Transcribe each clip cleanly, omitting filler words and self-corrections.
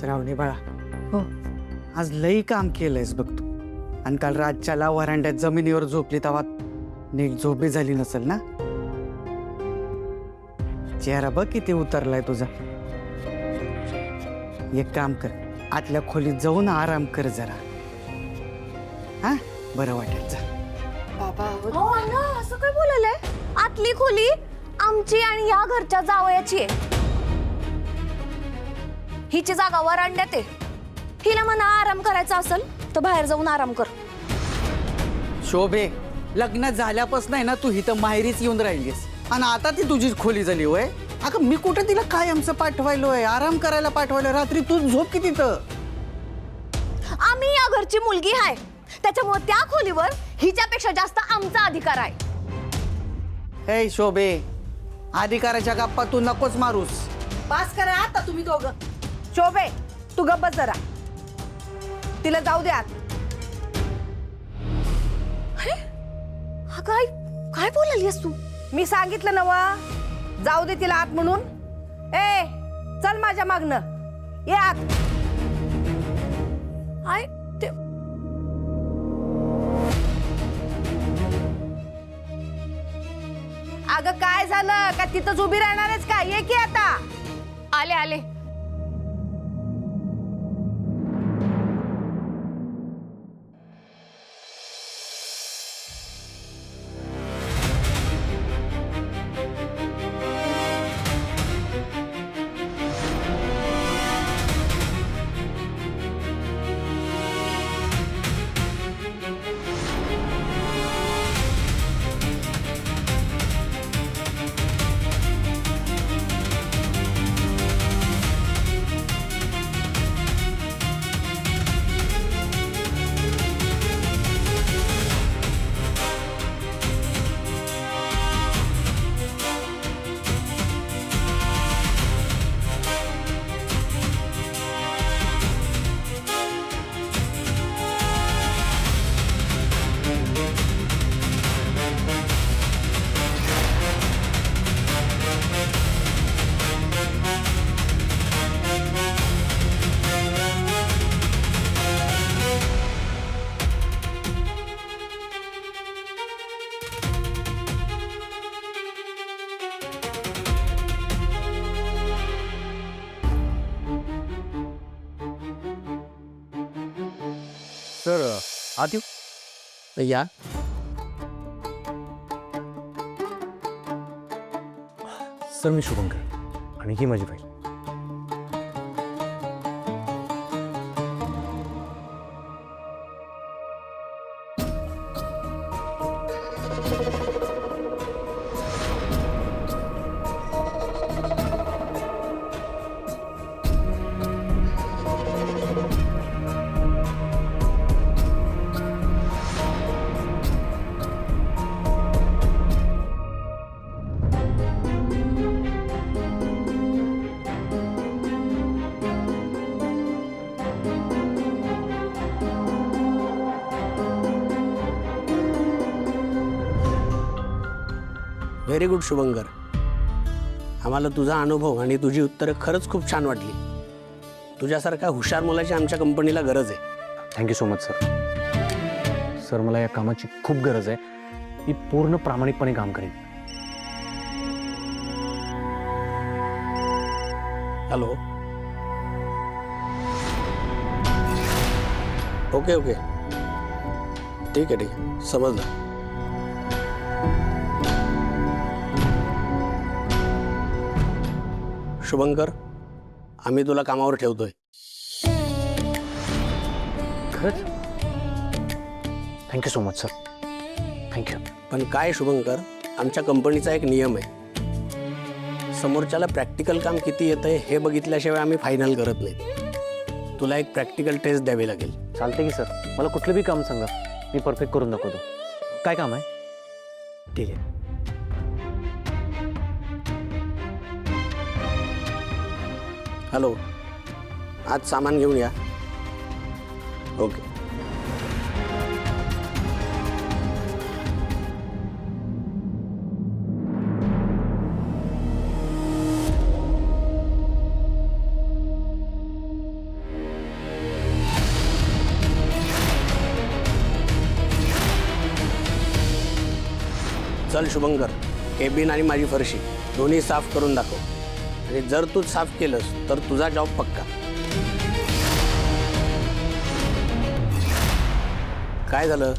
श्रावणी बाळा, हो. आज लई काम केलंयस बघ तू. आणि काल रातच्याला वरांड्यात जमिनीवर झोपली तेव्हा नीट झोपी झाली नसेल ना. चेहरा बघ किती उतरलाय तुझा. एक काम कर, आतल्या खोलीत जाऊन आराम कर जरा. हा, बरं वाटेल जा. बाबा हो अण्णा, असं काय बोलायलंय? आतली खोली आमची आणि या घरच्या जावयाची आहे. हिची जागा वरांड्यात आहे. हिला म्हणा आराम करायचा असेल तर बाहेर जाऊन आराम कर. शोभे, लग्न झाल्यापासून आहे ना तू इथं माहेरीच येऊन राहिलीस आणि आता ती तुझीच खोली झाली होय. अगं मी कुठं तिला कायमचं पाठवायलोय, आराम करायला पाठवायलोय. रात्री तू झोप की तिथं. आम्ही या घरची मुलगी आहे, त्याच्यामुळे त्या खोलीवर हिच्यापेक्षा जास्त आमचा अधिकार आहे. हे शोभे, अधिकाराच्या गप्पा तू नकोच मारूस. पास करा आता तुम्ही दोघं. शोभे, तू गप्प बस जरा. तिला जाऊ दे आत. हा काय काय बोलालीस तू? मी सांगितलं नवा, जाऊ दे तिला आत म्हणून. ए चल माझ्या मागणं, ये आत. आय ते अगं काय झालं का, तिथंच उभी राहणारच का? ये की आता. आले आले. सर आत येऊ? या. सर मी शुभंकर आणि ही माझी फाईल. Very good Shubhankar. आम्हाला तुझा अनुभव आणि तुझी उत्तरं खरंच खूप छान वाटली. तुझ्यासारख्या हुशार मुलाची आमच्या कंपनीला गरज आहे. Thank you so much sir. Sir मला या कामाची खूप गरज आहे. मी पूर्ण प्रामाणिकपणे काम करेन. हॅलो. ओके ओके, ठीक आहे ठीक आहे, समजलं. शुभंकर, आम्ही तुला कामावर ठेवतोय. खरंच thank you so much sir. Thank you. पण काय शुभंकर, आमच्या कंपनीचा एक नियम आहे, समोरच्याला प्रॅक्टिकल काम किती येतंय हे बघितल्याशिवाय आम्ही फायनल करत नाही. तुला एक प्रॅक्टिकल टेस्ट द्यावी लागेल. चालते की सर. मला कुठलं बी काम सांगा, मी परफेक्ट करून दाखवतो. काय काम आहे? ठीक आहे. हॅलो, आज सामान घेऊन या. ओके. चल शुभंकर, केबिन आणि माझी फरशी दोन्ही साफ करून दाखव. आणि जर तू साफ केलंस तर तुझा जॉब पक्का. काय झालं?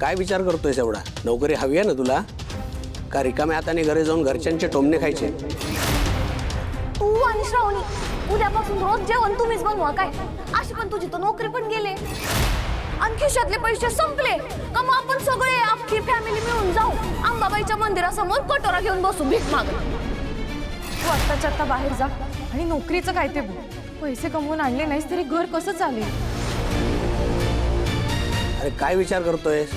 काय विचार करतोयस एवढा? नोकरी हवी आहे ना तुला? का रिकाम्या हाताने घरी जाऊन घरच्यांचे टोमणे खायचे? तू आणि श्रावणी उद्यापासून रोज जेवण तुम्हीच बनवा काय? अशी पण तुझी तर नोकरी पण गेले आणि खिशातले पैसे संपले का मग आपण सगळे अख्खी फॅमिली मिळून जाऊ अंबाबाईच्या मंदिरासमोर कटोरा घेऊन बसू भीक मागत. तू आत्ताच्या आत्ता बाहेर जा आणि नोकरीचं काय ते बघ. पैसे कमवून आणले नाहीस तरी घर कसं चालेल? अरे काय विचार करतोयस?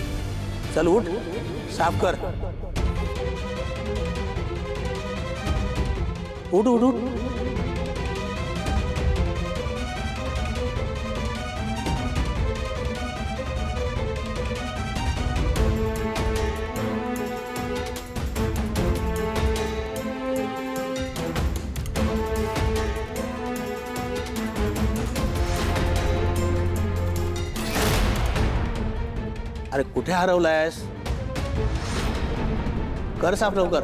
चल उठ, साफ कर. उठ उठ उठ. अरे कुठे हरवलायस? कर साफ लवकर.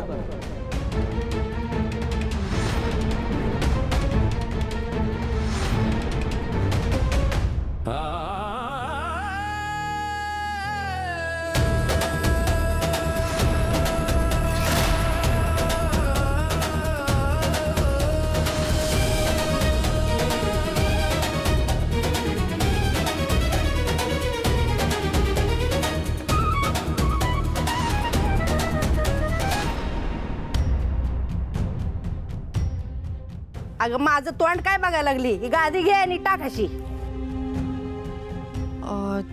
अगं माझं तोंड काय बघायला लागली? ही गादी घे आणि टाक अशी.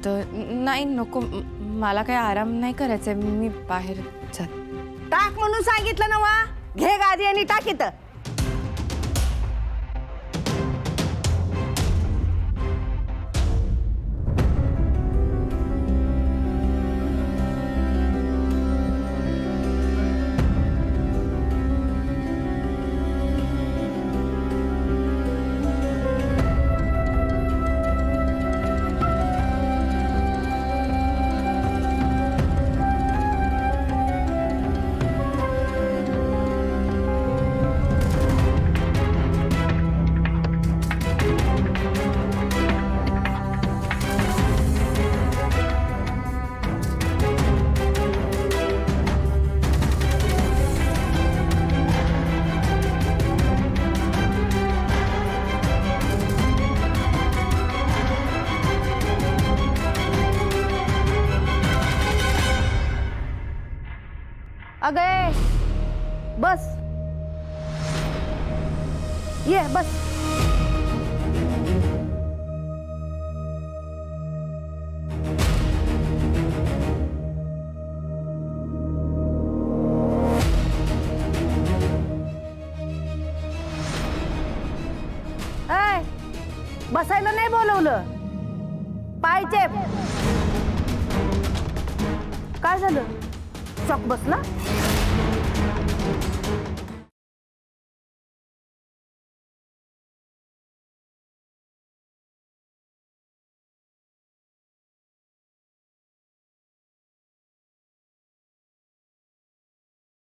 तर नाही नको, मला काही आराम नाही करायचा आहे, मी बाहेर जात. टाक म्हणून सांगितलं ना वा. घे गादी आणि टाक इथं. अगं बस, ये बस. ऐ, बसायला नाही बोलवलं. पायचे काय झालं? शॉक बसला?